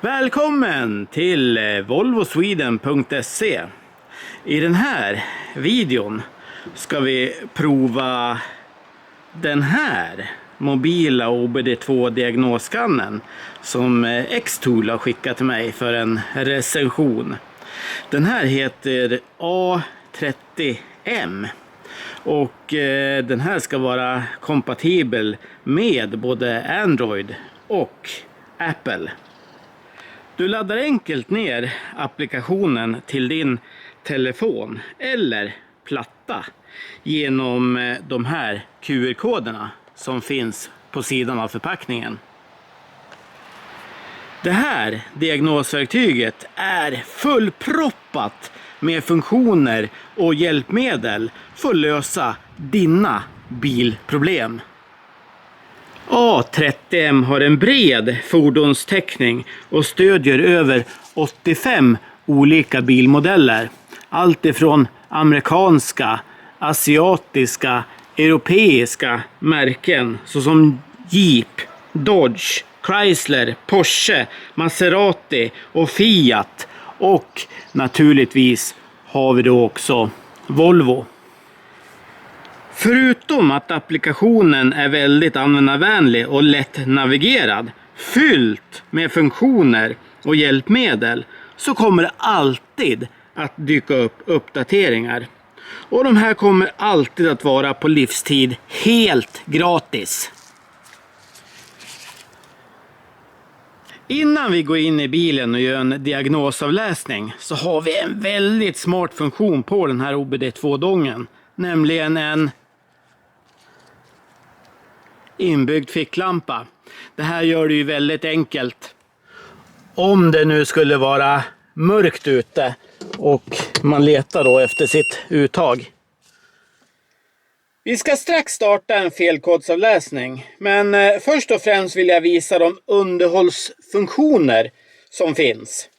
Välkommen till volvosweden.se. I den här videon ska vi prova den här mobila OBD2-diagnosskannen som X-Tool har skickat till mig för en recension. Den här heter A30M och den här ska vara kompatibel med både Android och Apple. Du laddar enkelt ner applikationen till din telefon eller platta genom de här QR-koderna som finns på sidan av förpackningen. Det här diagnosverktyget är fullproppat med funktioner och hjälpmedel för att lösa dina bilproblem. A30M har en bred fordonstäckning och stödjer över 85 olika bilmodeller. Allt ifrån amerikanska, asiatiska, europeiska märken såsom Jeep, Dodge, Chrysler, Porsche, Maserati och Fiat. Och naturligtvis har vi då också Volvo. Förutom att applikationen är väldigt användarvänlig och lätt navigerad, fyllt med funktioner och hjälpmedel, så kommer det alltid att dyka upp uppdateringar. Och de här kommer alltid att vara på livstid helt gratis. Innan vi går in i bilen och gör en diagnosavläsning så har vi en väldigt smart funktion på den här OBD2-dongen. Nämligen en inbyggd ficklampa. Det här gör det ju väldigt enkelt. Om det nu skulle vara mörkt ute och man letar då efter sitt uttag. Vi ska strax starta en felkodsavläsning, men först och främst vill jag visa de underhållsfunktioner som finns.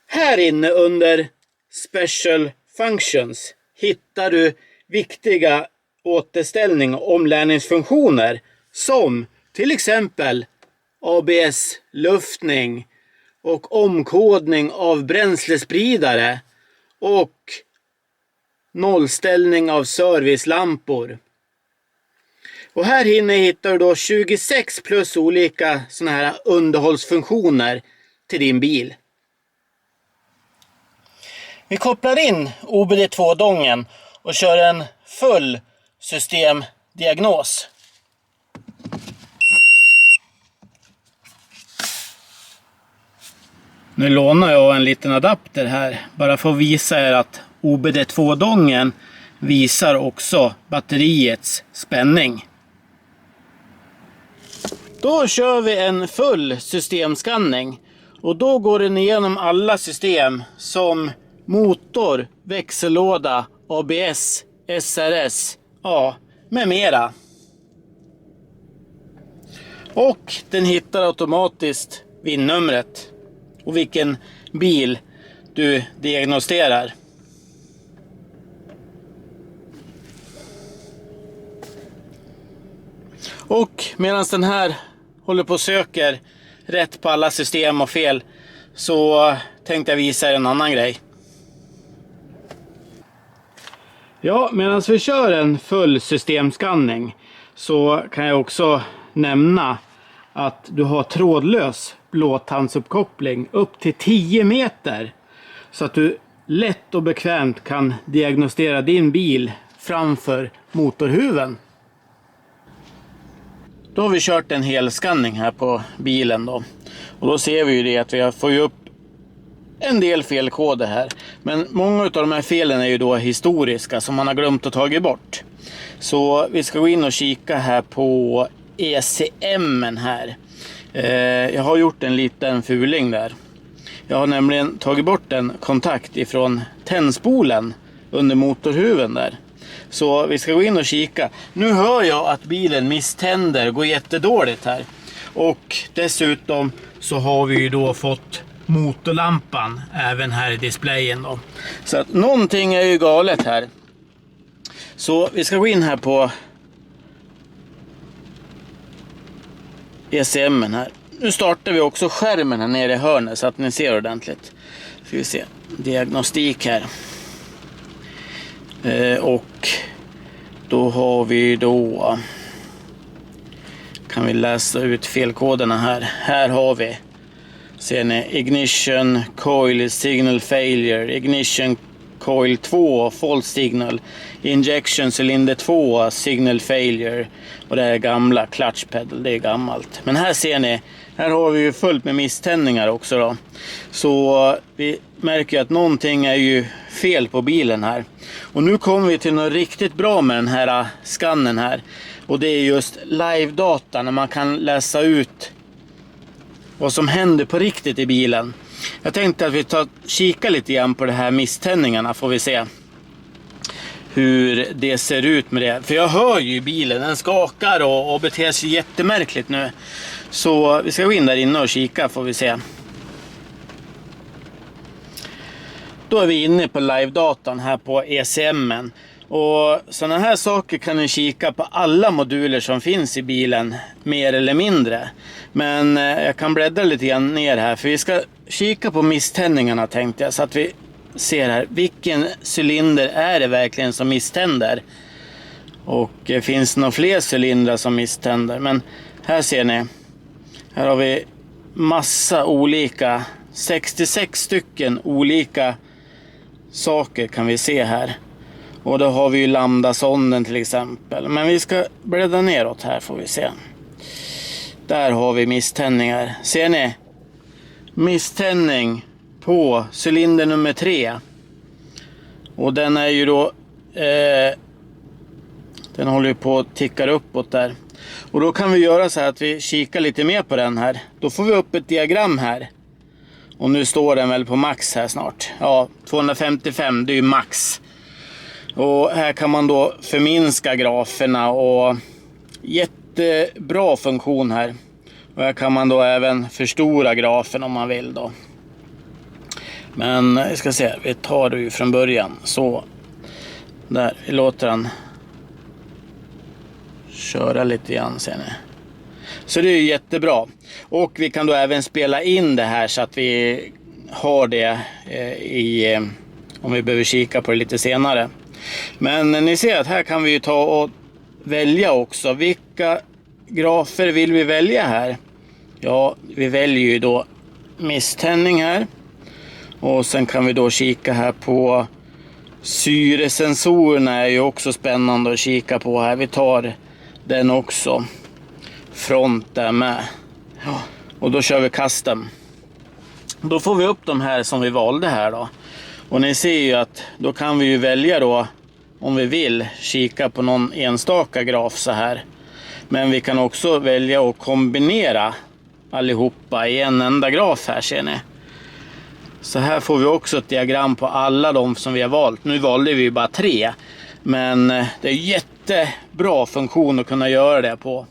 Här inne under Special Functions hittar du viktiga återställning och omlärningsfunktioner som till exempel ABS, luftning och omkodning av bränslespridare och nollställning av servicelampor. Och här inne hittar du då 26 plus olika såna här underhållsfunktioner till din bil. Vi kopplar in OBD2-dongen och kör en full systemdiagnos. Nu lånar jag en liten adapter här bara för att visa er att OBD2-dongen visar också batteriets spänning. Då kör vi en full systemskanning och då går den igenom alla system som motor, växellåda, ABS, SRS, med mera. Och den hittar automatiskt VIN-numret och vilken bil du diagnostiserar. Och medan den här håller på och söker rätt på alla system och fel så tänkte jag visa er en annan grej. Ja, medan vi kör en full systemskanning så kan jag också nämna att du har trådlös blåtandsuppkoppling upp till 10 meter. Så att du lätt och bekvämt kan diagnostisera din bil framför motorhuven. Då har vi kört en hel skanning här på bilen då. Och då ser vi ju det att vi får ju upp en del felkoder här. Men många av de här felen är ju då historiska som man har glömt att ta bort. Så vi ska gå in och kika här på ECM här. Jag har gjort en liten fuling där. Jag har nämligen tagit bort en kontakt ifrån tändspolen under motorhuven där. Så vi ska gå in och kika. Nu hör jag att bilen misständer, går jättedåligt här. Och dessutom så har vi ju då fått motorlampan även här i displayen då. Så att någonting är ju galet här. Så vi ska gå in här på ECM här. nu startar vi också skärmen här nere i hörnet så att ni ser ordentligt. Ska vi se, diagnostik här. Och då har vi då, kan vi läsa ut felkoderna här. Här har vi, ser ni, ignition coil signal failure, ignition coil 2 false signal, injection cylinder 2 signal failure, och det är gamla clutch pedal, det är gammalt. Men här ser ni, här har vi ju fullt med misständningar också då. Så vi märker att någonting är ju fel på bilen här. Och nu kommer vi till något riktigt bra med den här skannen här. Och det är just live-data, när man kan läsa ut vad som händer på riktigt i bilen. Jag tänkte att vi kika lite grann på de här misständningarna, får vi se hur det ser ut med det. För jag hör ju bilen, den skakar och beter sig jättemärkligt nu. Så vi ska gå in där inne och kika, får vi se. Då är vi inne på live-datan här på ECM:en. Och sådana här saker kan ni kika på alla moduler som finns i bilen, mer eller mindre. Men jag kan bläddra lite grann ner här, för vi ska kika på misständningarna, tänkte jag, så att vi ser här, vilken cylinder är det verkligen som misständer. Och finns det några fler cylindrar som misständer. Men här ser ni, här har vi massa olika, 66 stycken olika saker kan vi se här. Och då har vi ju lambda-sonden till exempel. Men vi ska bläddra neråt här, får vi se. Där har vi misständningar. Ser ni? Misständning på cylinder nummer 3. Och den är ju då den håller ju på att ticka uppåt där. Och då kan vi göra så här att vi kikar lite mer på den här. Då får vi upp ett diagram här. Och nu står den väl på max här snart. Ja, 255, det är ju max. Och här kan man då förminska graferna, och jättebra funktion här. Och här kan man då även förstora grafen om man vill då. Men jag ska se, vi tar det ju från början. Så, där, vi låter den köra lite grann, ser ni. Så det är ju jättebra. Och vi kan då även spela in det här så att vi har det om vi behöver kika på det lite senare. Men ni ser att här kan vi ju ta och välja också. Vilka grafer vill vi välja här? Ja, vi väljer ju då misständning här. Och sen kan vi då kika här på syresensorerna, är ju också spännande att kika på här. Vi tar den också. Front där med. Ja, och då kör vi custom. Då får vi upp de här som vi valde här då. Och ni ser ju att då kan vi ju välja då, om vi vill, kika på någon enstaka graf så här. Men vi kan också välja att kombinera allihopa i en enda graf här, ser ni. Så här får vi också ett diagram på alla de som vi har valt. Nu valde vi ju bara 3. Men det är jättebra funktion att kunna göra det på.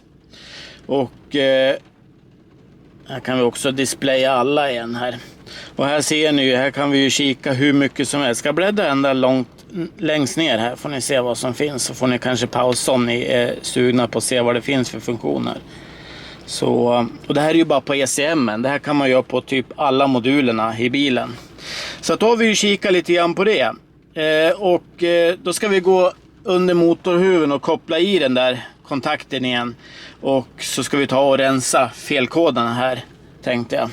Och här kan vi också displaya alla igen här. Och här ser ni ju, här kan vi ju kika hur mycket som helst. Ska bläddra ända längst ner här, får ni se vad som finns. Så får ni kanske pausa om ni är sugna på att se vad det finns för funktioner. Så, och det här är ju bara på ECM:en. Det här kan man göra på typ alla modulerna i bilen. Så då har vi ju kikat lite grann på det. Och då ska vi gå under motorhuven och koppla i den där kontakten igen. Och så ska vi ta och rensa felkoderna här, tänkte jag.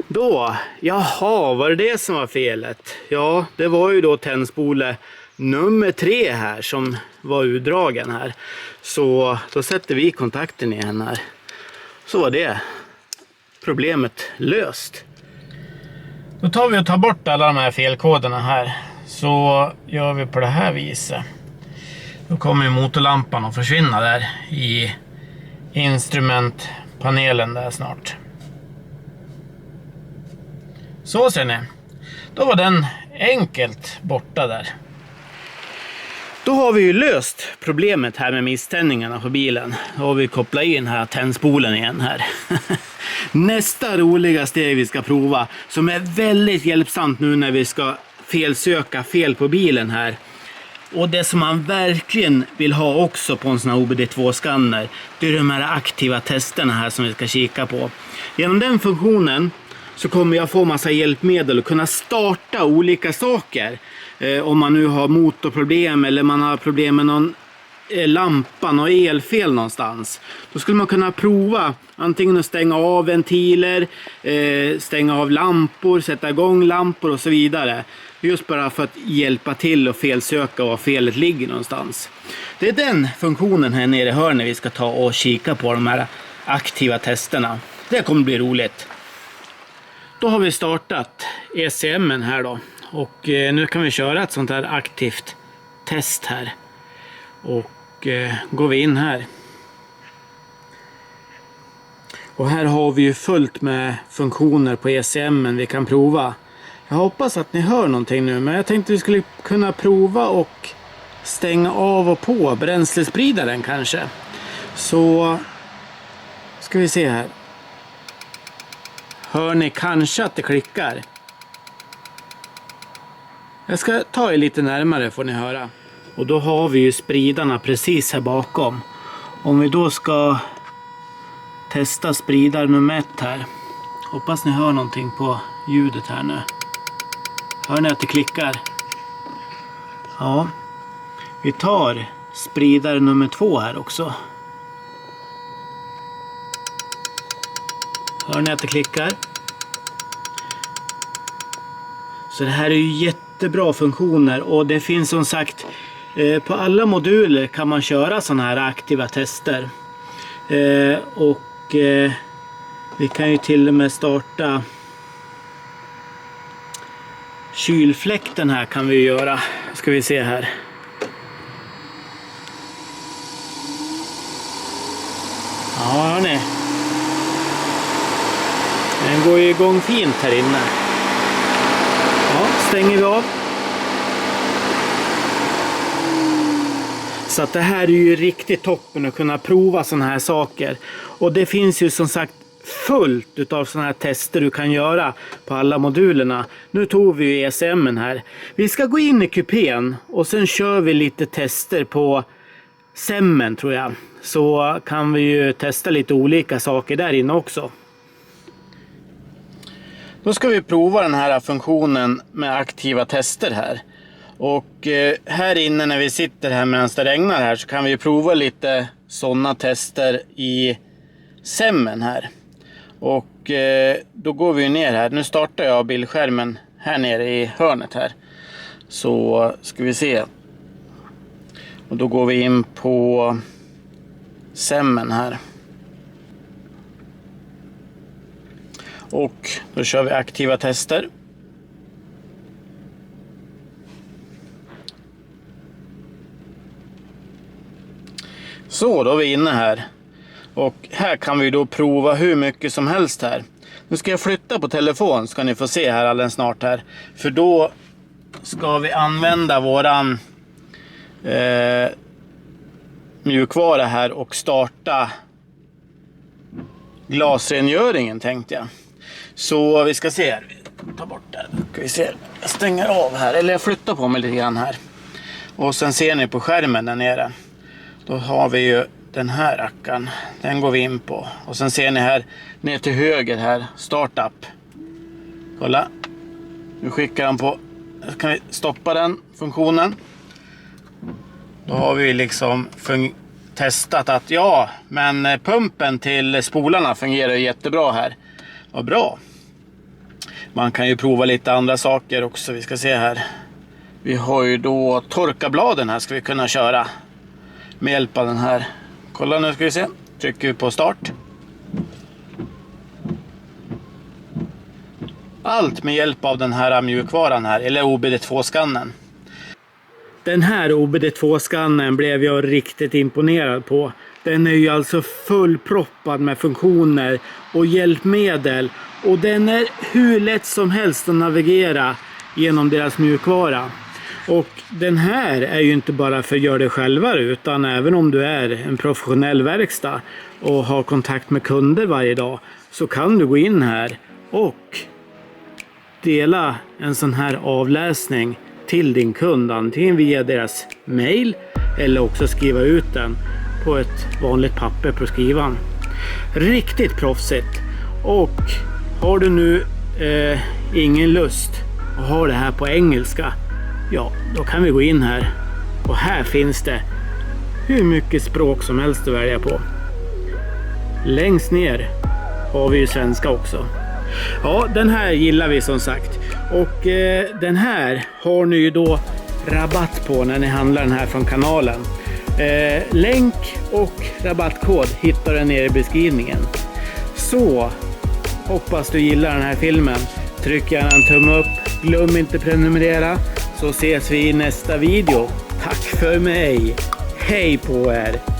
Då, jaha, var det som var felet? Ja, det var ju då tändspole nummer 3 här som var utdragen här. Så då sätter vi kontakten igen här. Så var det problemet löst. Då tar vi och tar bort alla de här felkoderna här. Så gör vi på det här viset. Då kommer motorlampan att försvinna där i instrumentpanelen där snart. Så ser ni. Då var den enkelt borta där. Då har vi ju löst problemet här med misständningarna på bilen. Då har vi kopplat in här tändspolen igen här. Nästa roliga steg vi ska prova, som är väldigt hjälpsamt nu när vi ska felsöka fel på bilen här. Och det som man verkligen vill ha också på en sån här OBD2-skanner, det är de här aktiva testerna här som vi ska kika på. Genom den funktionen så kommer jag få massa hjälpmedel och kunna starta olika saker. Om man nu har motorproblem eller man har problem med någon lampa och elfel någonstans. Då skulle man kunna prova antingen att stänga av ventiler, stänga av lampor, sätta igång lampor och så vidare. Just bara för att hjälpa till och felsöka var felet ligger någonstans. Det är den funktionen här nere i hörnet vi ska ta och kika på, de här aktiva testerna. Det kommer bli roligt. Då har vi startat ECM:en här då. Och nu kan vi köra ett sånt här aktivt test här. Och går vi in här. Och här har vi ju fullt med funktioner på ECM:en vi kan prova. Jag hoppas att ni hör någonting nu, men jag tänkte vi skulle kunna prova och stänga av och på bränslespridaren kanske. Så ska vi se här. Hör ni kanske att det klickar? Jag ska ta er lite närmare får ni höra. Och då har vi ju spridarna precis här bakom. Om vi då ska testa spridare nummer 1 här. Hoppas ni hör någonting på ljudet här nu. Hör ni att det klickar? Ja. Vi tar spridare nummer 2 här också. Hör ni att det klickar? Så det här är ju jättebra funktioner och det finns som sagt på alla moduler kan man köra sådana här aktiva tester. Vi kan ju till och med starta kylfläkten här kan vi göra. Ska vi se här. Ja, hörni. Den går ju igång fint här inne. Ja, stänger vi av. Så att det här är ju riktigt toppen att kunna prova sådana här saker. Och det finns ju som sagt fullt utav sådana här tester du kan göra på alla modulerna. Nu tog vi ju ECM:en här. Vi ska gå in i kupén och sen kör vi lite tester på SEMmen tror jag. Så kan vi ju testa lite olika saker där inne också. Då ska vi prova den här funktionen med aktiva tester här. Och här inne när vi sitter här medan det regnar här så kan vi prova lite sådana tester i SEMmen här. Och då går vi ner här. Nu startar jag bildskärmen här nere i hörnet här. Så ska vi se. Och då går vi in på SEMmen här. Och då kör vi aktiva tester. Så då är vi inne här. Och här kan vi då prova hur mycket som helst här. Nu ska jag flytta på telefon ska ni få se här alldeles snart här. För då ska vi använda våran mjukvara här och starta glasrengöringen tänkte jag. Så vi ska se här. Ta bort det här. Ska vi se. Jag stänger av här. Eller jag flyttar på mig lite grann här. Och sen ser ni på skärmen där nere. Då har vi ju den här rackaren. Den går vi in på. Och sen ser ni här ner till höger här. Startup. Kolla. Nu skickar han på. Så kan vi stoppa den funktionen. Då har vi liksom testat att ja, men pumpen till spolarna fungerar jättebra här. Vad bra. Man kan ju prova lite andra saker också. Vi ska se här. Vi har ju då torkarbladen här ska vi kunna köra. Med hjälp av den här. Kolla nu ska vi se. Trycker vi på start. Allt med hjälp av den här mjukvaran här. Eller OBD2-skannen. Den här OBD2-skannen blev jag riktigt imponerad på. Den är ju alltså fullproppad med funktioner och hjälpmedel. Och den är hur lätt som helst att navigera genom deras mjukvara. Och den här är ju inte bara för att göra det själva utan även om du är en professionell verkstad och har kontakt med kunder varje dag så kan du gå in här och dela en sån här avläsning till din kund, antingen via deras mail eller också skriva ut den på ett vanligt papper på skrivan. Riktigt proffsigt. Och har du nu ingen lust att ha det här på engelska, ja, då kan vi gå in här. Och här finns det hur mycket språk som helst att välja på. Längst ner har vi ju svenska också. Ja, den här gillar vi som sagt. Och den här har ni ju då rabatt på när ni handlar den här från kanalen. Länk och rabattkod hittar du nere i beskrivningen. Så hoppas du gillar den här filmen. Tryck gärna en tumme upp. Glöm inte prenumerera. Så ses vi i nästa video. Tack för mig. Hej på er.